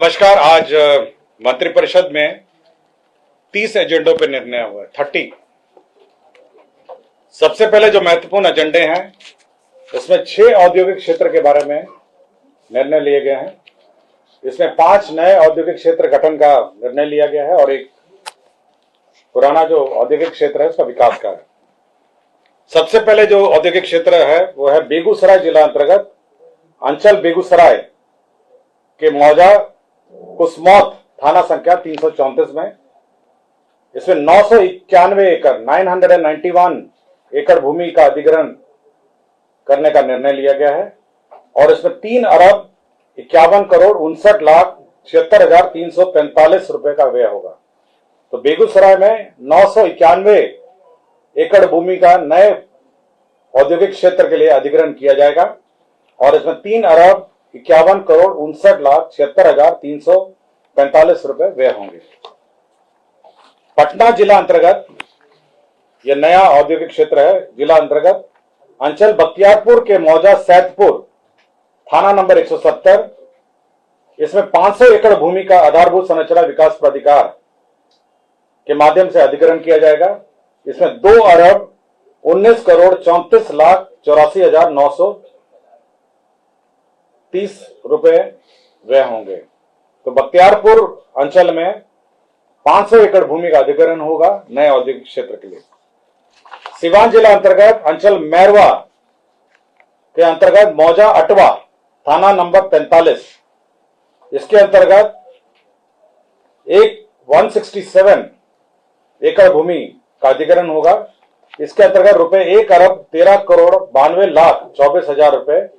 नमस्कार। आज मंत्रिपरिषद में 30 एजेंडों पर निर्णय हुआ है। 30। सबसे पहले जो महत्वपूर्ण एजेंडे हैं इसमें 6 औद्योगिक क्षेत्र के बारे में निर्णय लिए गए हैं। इसमें 5 नए औद्योगिक क्षेत्र गठन का निर्णय लिया गया है और एक पुराना जो औद्योगिक क्षेत्र है उसका विकास का है। सबसे पहले जो औद्योगिक क्षेत्र है वो है बेगूसराय जिला अंतर्गत अंचल बेगूसराय के मौजा कुसमौत थाना संख्या 334 में। इसमें 991 एकड़ 991 एकड़ भूमि का अधिग्रहण करने का निर्णय लिया गया है और इसमें 3 अरब 51 करोड़ 59 लाख 76,345 रुपए का व्यय होगा। तो बेगूसराय में 991 एकड़ भूमि का नए औद्योगिक क्षेत्र के लिए अधिग्रहण किया जाएगा और इसमें 3 अरब 51 करोड़ 59 लाख 76,345 रुपए व्यय होंगे। पटना जिला अंतर्गत यह नया औद्योगिक क्षेत्र है। जिला अंतर्गत अंचल बख्तियारपुर के मौजा सैदपुर थाना नंबर 170। इसमें 500 एकड़ भूमि का आधारभूत संरचना विकास प्राधिकार के माध्यम से अधिग्रहण किया जाएगा। इसमें 2 अरब 19 करोड़ 34 लाख 84,930 रुपए व्यय होंगे। तो बख्तियारपुर अंचल में 500 एकड़ भूमि का अधिग्रहण होगा नए औद्योगिक क्षेत्र के लिए। सिवान जिला अंतर्गत अंचल मैरवा के अंतर्गत मौजा अटवा थाना नंबर 45। इसके अंतर्गत 167 एकड़ भूमि का अधिग्रहण होगा। इसके अंतर्गत रुपए 1 अरब 13 करोड़ 92 लाख 24,000 रुपए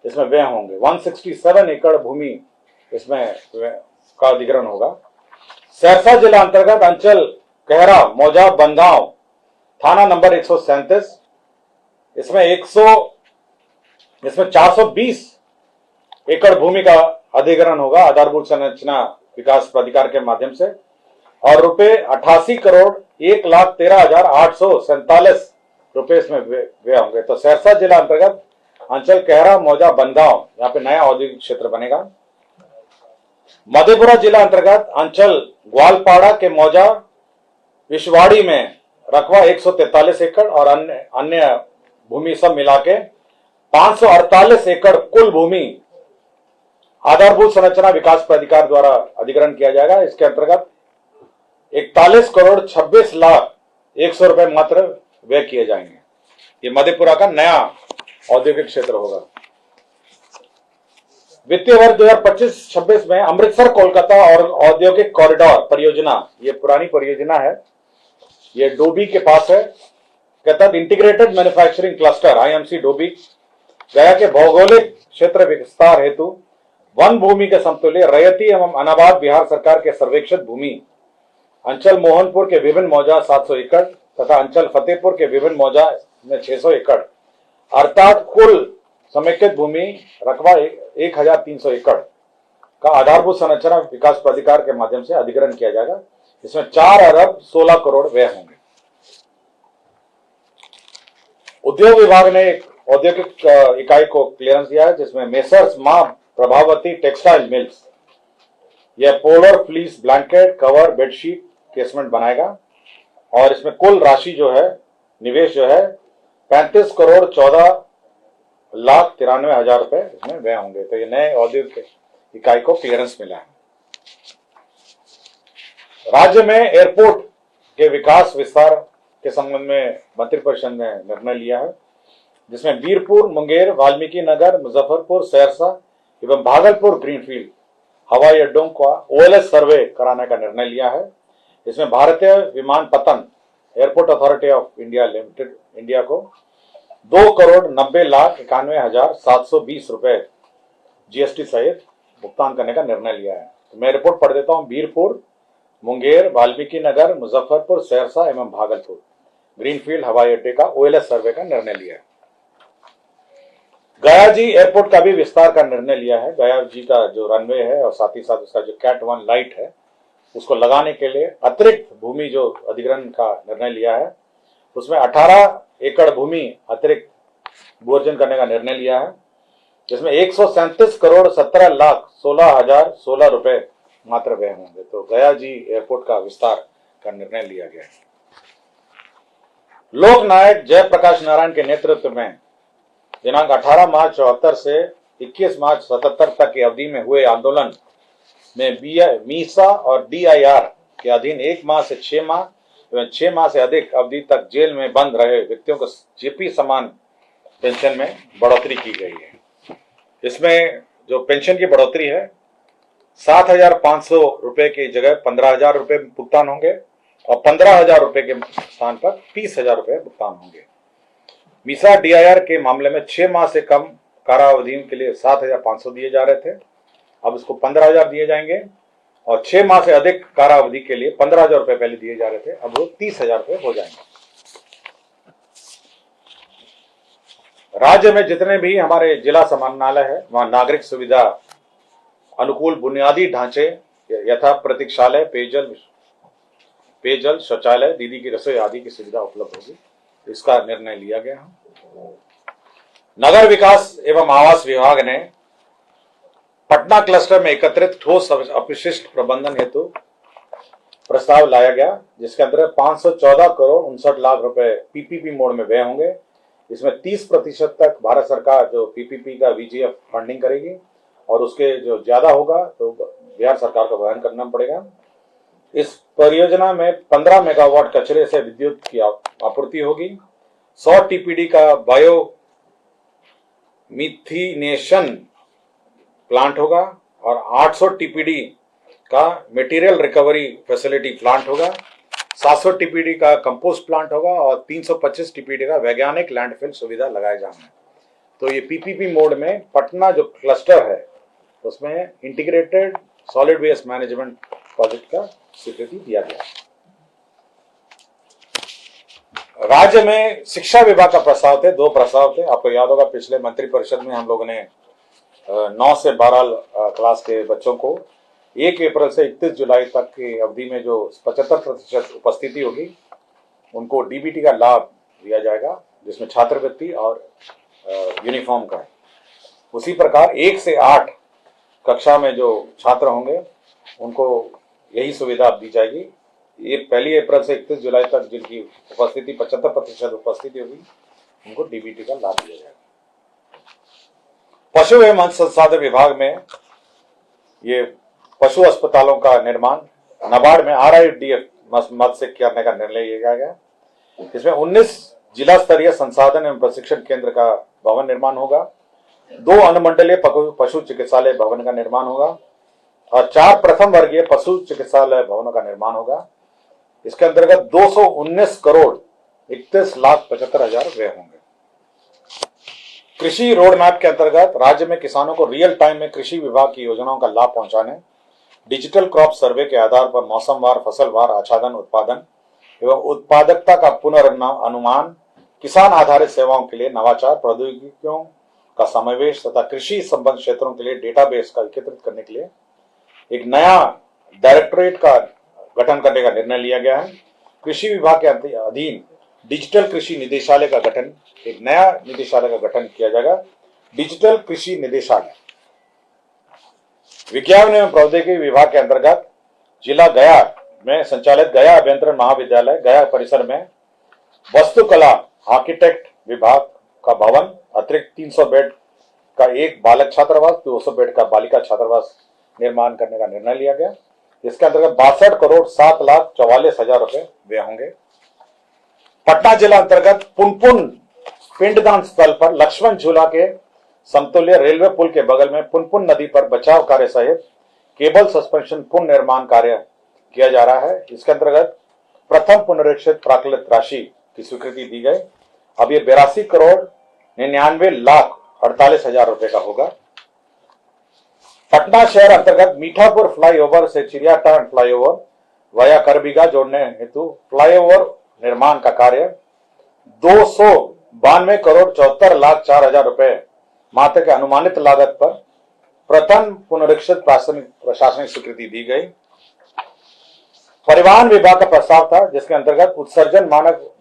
इसमें व्यय होंगे। 167 एकड़ भूमि इसमें का अधिग्रहण होगा। सहरसा जिला अंतर्गत अंचल कहरा मौजा बंगांव थाना नंबर 137। इसमें 420 एकड़ भूमि का अधिग्रहण होगा आधारभूत संरचना विकास प्राधिकार के माध्यम से और रुपए 88 करोड़ 1,13,847 रुपए इसमें व्यय होंगे। तो सहरसा जिला अंतर्गत अंचल कहरा मौजा बनगांव यहाँ पे नया औद्योगिक क्षेत्र बनेगा। मधेपुरा जिला अंतर्गत अंचल ग्वालपाड़ा के मौजा विश्वाड़ी में रकबा 143 एकड़ और अन्य भूमि सब मिला के 548 एकड़ कुल भूमि आधारभूत संरचना विकास प्राधिकार द्वारा अधिग्रहण किया जाएगा। इसके अंतर्गत 41 करोड़ 26 लाख 100 रुपए मात्र व्यय किए जाएंगे। ये मधेपुरा का नया औद्योगिक क्षेत्र होगा। वित्तीय वर्ष 2025-26 में अमृतसर कोलकाता और औद्योगिक कॉरिडोर परियोजना, ये पुरानी परियोजना है, ये डोबी के पास है। कहता है integrated manufacturing cluster IMC Dobby गया के भौगोलिक क्षेत्र विस्तार हेतु वन भूमि के समतुल्य रैयती एवं अनाबाद बिहार सरकार के सर्वेक्षित भूमि अंचल मोहनपुर के विभिन्न मौजा 700 एकड़ तथा अंचल फतेहपुर के विभिन्न मौजा में 600 एकड़ अर्थात कुल समेकित भूमि रकबा 1,300 एकड़ का आधारभूत संरचना विकास प्राधिकार के माध्यम से अधिग्रहण किया जाएगा। इसमें 4 अरब 16 करोड़ व्यय होंगे। उद्योग विभाग ने एक औद्योगिक इकाई को क्लियरेंस दिया है जिसमें मेसर्स मां प्रभावती टेक्सटाइल मिल्स यह polar fleece blanket cover bedsheet casement बनाएगा और इसमें कुल राशि जो है निवेश जो है 35 करोड़ 14 लाख 93,000 रुपए इसमें व्यय होंगे। तो ये नए औद्योगिक इकाई को क्लियरेंस मिला है। राज्य में एयरपोर्ट के विकास विस्तार के संबंध में मंत्रिपरिषद ने निर्णय लिया है जिसमें वीरपुर मुंगेर वाल्मीकि नगर मुजफ्फरपुर सहरसा एवं भागलपुर ग्रीनफील्ड हवाई अड्डों का ओएलएस सर्वे कराने का निर्णय लिया है। इसमें भारतीय विमानपत्तन airport authority of India limited India को 2 करोड़ 90 लाख 91,720 रुपए जीएसटी सहित भुगतान करने का निर्णय लिया है। तो मैं रिपोर्ट पढ़ देता हूं। वीरपुर मुंगेर वाल्मीकि नगर मुजफ्फरपुर सहरसा एवं भागलपुर ग्रीनफील्ड हवाई अड्डे का ओएलएस सर्वे का निर्णय लिया है। गया जी एयरपोर्ट का भी विस्तार का निर्णय लिया है। गया जी का जो रनवे है और साथ ही साथ उसका जो कैट 1 लाइट है उसको लगाने के लिए अतिरिक्त भूमि जो अधिग्रहण का निर्णय लिया है उसमें 18 एकड़ भूमि अतिरिक्त भू अर्जन करने का निर्णय लिया है जिसमें 137 करोड़ 17 लाख 16,016 रुपए मात्र व्यय होंगे। तो गया जी एयरपोर्ट का विस्तार का निर्णय लिया गया है। लोकनायक जयप्रकाश नारायण के नेतृत्व में दिनांक 18 मार्च 74 से 21 मार्च 77 तक की अवधि में हुए आंदोलन में मीसा और DIR के अधीन 1 माह से 6 माह एवं 6 माह से अधिक अवधि तक जेल में बंद रहे व्यक्तियों को जेपी समान पेंशन में बढ़ोतरी की गई है। इसमें जो पेंशन की बढ़ोतरी है 7,500 रुपए की जगह 15,000 रुपए भुगतान होंगे और 15,000 रुपए के स्थान पर 30,000 रुपए भुगतान होंगे। मीसा DIR के मामले में 6 माह से कम कारावधि के लिए 7,500 दिए जा रहे थे, अब इसको 15,000 दिए जाएंगे और 6 माह से अधिक कारावधि के लिए 15,000 रुपए पहले दिए जा रहे थे, अब वो 30,000 रुपए हो जाएंगे। राज्य में जितने भी हमारे जिला समाहरणालय है वहां नागरिक सुविधा अनुकूल बुनियादी ढांचे यथा प्रतीक्षालय, पेयजल, शौचालय, दीदी की रसोई आदि की सुविधा उपलब्ध होगी, इसका निर्णय लिया गया। नगर विकास एवं आवास विभाग ने पटना क्लस्टर में एकत्रित ठोस अपशिष्ट प्रबंधन हेतु प्रस्ताव लाया गया, जिसके अंतर्गत 514 करोड़ 59 लाख रुपए PPP मोड में व्यय होंगे। इसमें 30% तक भारत सरकार जो PPP का VGF फंडिंग करेगी और उसके जो ज्यादा होगा तो बिहार सरकार को वहन करना पड़ेगा। इस परियोजना में 15 मेगावाट कचरे से विद्युत की आपूर्ति होगी, 100 TPD का बायो मिथिनेशन प्लांट होगा और 800 TPD का मटेरियल रिकवरी फैसिलिटी प्लांट होगा, 700 TPD का कंपोस्ट प्लांट होगा और 325 TPD का वैज्ञानिक लैंडफिल सुविधा लगाए जाएंगे। तो ये PPP मोड में पटना जो क्लस्टर है उसमें integrated solid waste management project का स्वीकृति दिया गया। राज्य में शिक्षा विभाग का प्रस्ताव थे, 2 प्रस्ताव थे। आपको याद होगा पिछले मंत्रिपरिषद में हम लोगों ने 9 से 12 क्लास के बच्चों को 1 अप्रैल से 31 जुलाई तक की अवधि में जो 75% उपस्थिति होगी उनको DBT का लाभ दिया जाएगा, जिसमें छात्रवृत्ति और यूनिफॉर्म का है। उसी प्रकार 1 से 8 कक्षा में जो छात्र होंगे उनको यही सुविधा दी जाएगी। ये 1 अप्रैल से 31 जुलाई तक जिनकी उपस्थिति 75% उपस्थिति होगी उनको DBT का लाभ दिया जाएगा। पशु एवं मत्स्य संसाधन विभाग में ये पशु अस्पतालों का निर्माण नाबार्ड में RIDF मद से करने का निर्णय लिया गया। इसमें 19 जिला स्तरीय संसाधन एवं प्रशिक्षण केंद्र का भवन निर्माण होगा, 2 अनुमंडलीय पशु चिकित्सालय भवन का निर्माण होगा और 4 प्रथम वर्गीय पशु चिकित्सालय भवनों का निर्माण होगा। इसके अंतर्गत 219 करोड़ 31 लाख 75 हजार व्यय होंगे। कृषि रोड मैप के अंतर्गत राज्य में किसानों को रियल टाइम में कृषि विभाग की योजनाओं का लाभ पहुंचाने, डिजिटल क्रॉप सर्वे के आधार पर मौसमवार, फसलवार आच्छादन, उत्पादन एवं उत्पादकता का पुनर्अनुमान, किसान आधारित सेवाओं के लिए नवाचार, प्रौद्योगिकियों का समावेश तथा कृषि संबंध क्षेत्रों के लिए डेटाबेस का एकत्रित करने के लिए एक नया डायरेक्टोरेट का गठन करने का निर्णय लिया गया है। कृषि विभाग के अधीन डिजिटल कृषि निदेशालय का गठन, एक नया निदेशालय का गठन किया जाएगा, डिजिटल कृषि निदेशालय। विज्ञान एवं प्रौद्योगिकी विभाग के अंतर्गत जिला गया में संचालित गया अभियंत्रण महाविद्यालय गया परिसर में वास्तुकला आर्किटेक्ट विभाग का भवन, अतिरिक्त 300 बेड का एक बालक छात्रावास, 200 बेड का बालिका छात्रावास निर्माण करने का निर्णय लिया गया। इसके अंतर्गत 62 करोड़ 7 लाख 44 हजार रुपए व्यय होंगे। पटना जिला अंतर्गत पुनपुन पिंडदान स्थल पर लक्ष्मण झूला के समतुल्य रेलवे पुल के बगल में पुनपुन नदी पर बचाव कार्य सहित केबल सस्पेंशन पुनः निर्माण कार्य किया जा रहा है। इसके अंतर्गत प्रथम पुनरीक्षित प्राकृत राशि की स्वीकृति दी गई। अब ये 82 करोड़ 99 लाख 48 हजार रुपए का होगा। पटना शहर अंतर्गत मीठापुर फ्लाईओवर से चिड़ियाटांड फ्लाईओवर वाया करबीघा जोड़ने हेतु फ्लाईओवर निर्माण का कार्य 292 करोड़ 74 लाख 4 हजार रुपए मात्र के अनुमानित लागत पर प्रथम पुनरीक्षित प्रशासनिक स्वीकृति दी गई। परिवहन विभाग का प्रस्ताव था जिसके अंतर्गत उत्सर्जन मानक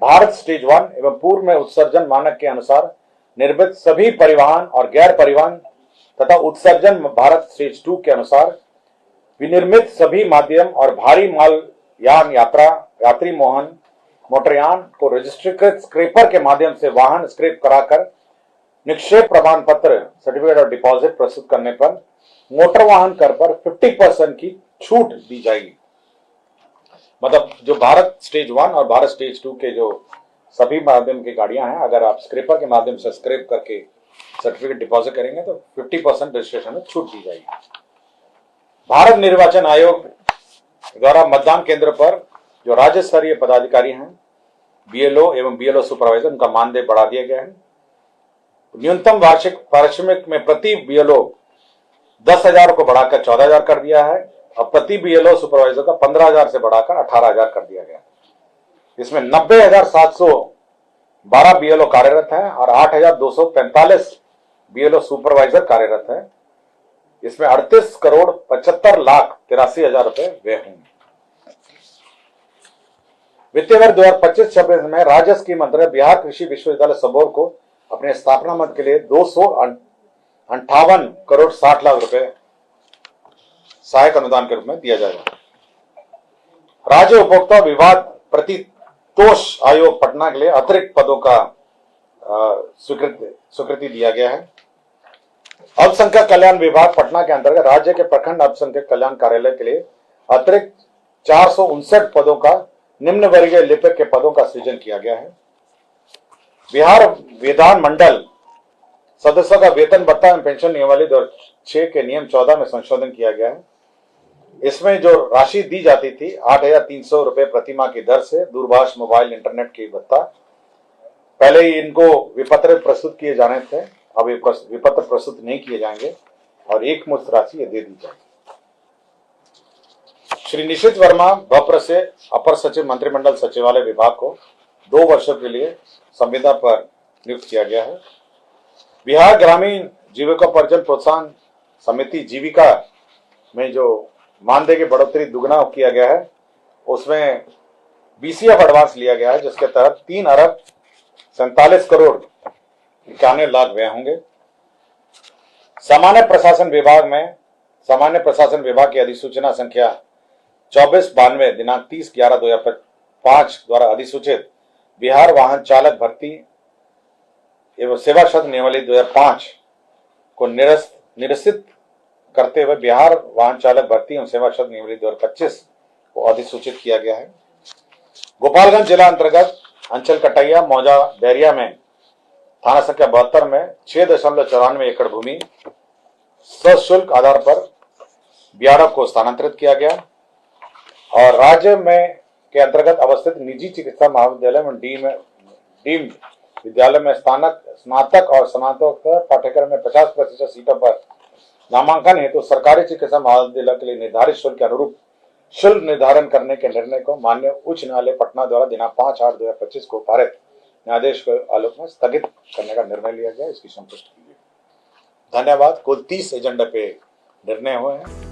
भारत स्टेज 1 एवं पूर्व में उत्सर्जन मानक के अनुसार निर्मित सभी परिवहन और गैर परिवहन तथा उत्सर्जन भारत स्टेज 2 के अनुसार विनिर्मित सभी माध्यम और भारी माल यान यात्री मोटरयान को रजिस्ट्रीकृत स्क्रैपर के माध्यम से वाहन स्क्रैप कराकर निक्षेप प्रमाण पत्र सर्टिफिकेट और डिपॉजिट प्रस्तुत करने पर मोटर वाहन कर पर 50% की छूट दी जाएगी। मतलब जो भारत स्टेज 1 और भारत स्टेज 2 के जो सभी माध्यम की गाड़ियां हैं, अगर आप स्क्रैपर के माध्यम से स्क्रैप करके सर्टिफिकेट डिपॉजिट करेंगे तो 50% रजिस्ट्रेशन में छूट दी जाएगी। भारत निर्वाचन आयोग द्वारा मतदान केंद्र पर जो राज्य स्तरीय पदाधिकारी हैं, बीएलओ एवं बीएलओ सुपरवाइजर, उनका मानदेय बढ़ा दिया गया है। न्यूनतम वार्षिक पारिश्रमिक में प्रति बीएलओ 10,000 को बढ़ाकर 14,000 कर दिया है और प्रति बीएलओ सुपरवाइजर का 15,000 से बढ़ाकर 18,000 कर दिया गया। इसमें 90,712 बीएलओ कार्यरत हैं और 8,245 बीएलओ सुपरवाइजर कार्यरत हैं। इसमें 38,75,83,000 रुपए व्यय होंगे। वित्तीय वर्ष 2025-26 में राज्य स्कीम अंतर्गत बिहार कृषि विश्वविद्यालय सबौर को अपने स्थापना मद के लिए 258 करोड़ 60 लाख रुपए सहायक अनुदान के रूप में दिया जाएगा। राज्य उपभोक्ता विवाद प्रतितोष आयोग पटना के लिए अतिरिक्त पदों का स्वीकृति दिया गया है। अल्पसंख्यक कल्याण विभाग पटना के अंतर्गत राज्य के प्रखंड अल्पसंख्यक कल्याण कार्यालय के लिए अतिरिक्त 459 पदों का निम्न वर्गीय लिपिक के पदों का सृजन किया गया है। बिहार विधान मंडल सदस्यों का वेतन भत्ता एवं पेंशन नियमावली 2006 के नियम 14 में संशोधन किया गया है। इसमें जो राशि दी जाती थी 8,300 रुपए प्रति माह की दर से दूरभाष, मोबाइल, इंटरनेट की भत्ता, पहले ही इनको विपत्र प्रस्तुत किए जाने थे, अब विपत्र प्रस्तुत नहीं किए जाएंगे और एक मुश्त राशि ये दे दी जाएगी। श्री निशित वर्मा बप्र से अपर सचिव मंत्रिमंडल सचिवालय विभाग को 2 वर्षों के लिए संविदा पर नियुक्त किया गया है। बिहार ग्रामीण जीविकोपार्जन प्रोत्साहन समिति जीविका में जो मानदेय की बढ़ोतरी दुगना किया गया है, उसमें बीसीएफ एडवांस लिया गया है, जिसके तहत 3 अरब 47 करोड़ 91 लाख व्यय होंगे। सामान्य प्रशासन विभाग की अधिसूचना संख्या 2492 दिनांक 30/11/2005 द्वारा अधिसूचित बिहार वाहन चालक भर्ती एवं सेवा शर्त नियमावली 2005 को निरसित करते हुए बिहार वाहन चालक भर्ती एवं सेवा शर्त नियमावली 2025 को अधिसूचित किया गया है। गोपालगंज जिला अंतर्गत अंचल कटैया, मौजा, बैरिया में थाना संख्या 72 में 6.94 एकड़ भूमि सशुल्क आधार पर बीआरएफ को स्थानांतरित किया गया और राज्य में के अंतर्गत अवस्थित निजी चिकित्सा महाविद्यालय में डीम्ड विद्यालय में स्नातक और स्नातकोत्तर पाठ्यक्रम में 50% सीटों पर नामांकन हेतु सरकारी चिकित्सा महाविद्यालय के लिए निर्धारित शुल्क के अनुरूप शुल्क निर्धारण करने के निर्णय को माननीय उच्च न्यायालय पटना द्वारा दिनांक 5/8/2025 को पारित न्यायाधीश के आलोक में स्थगित करने का निर्णय लिया गया। इसकी संतुष्टि की गई। धन्यवाद। कुल 30 एजेंडा पे निर्णय हुए हैं।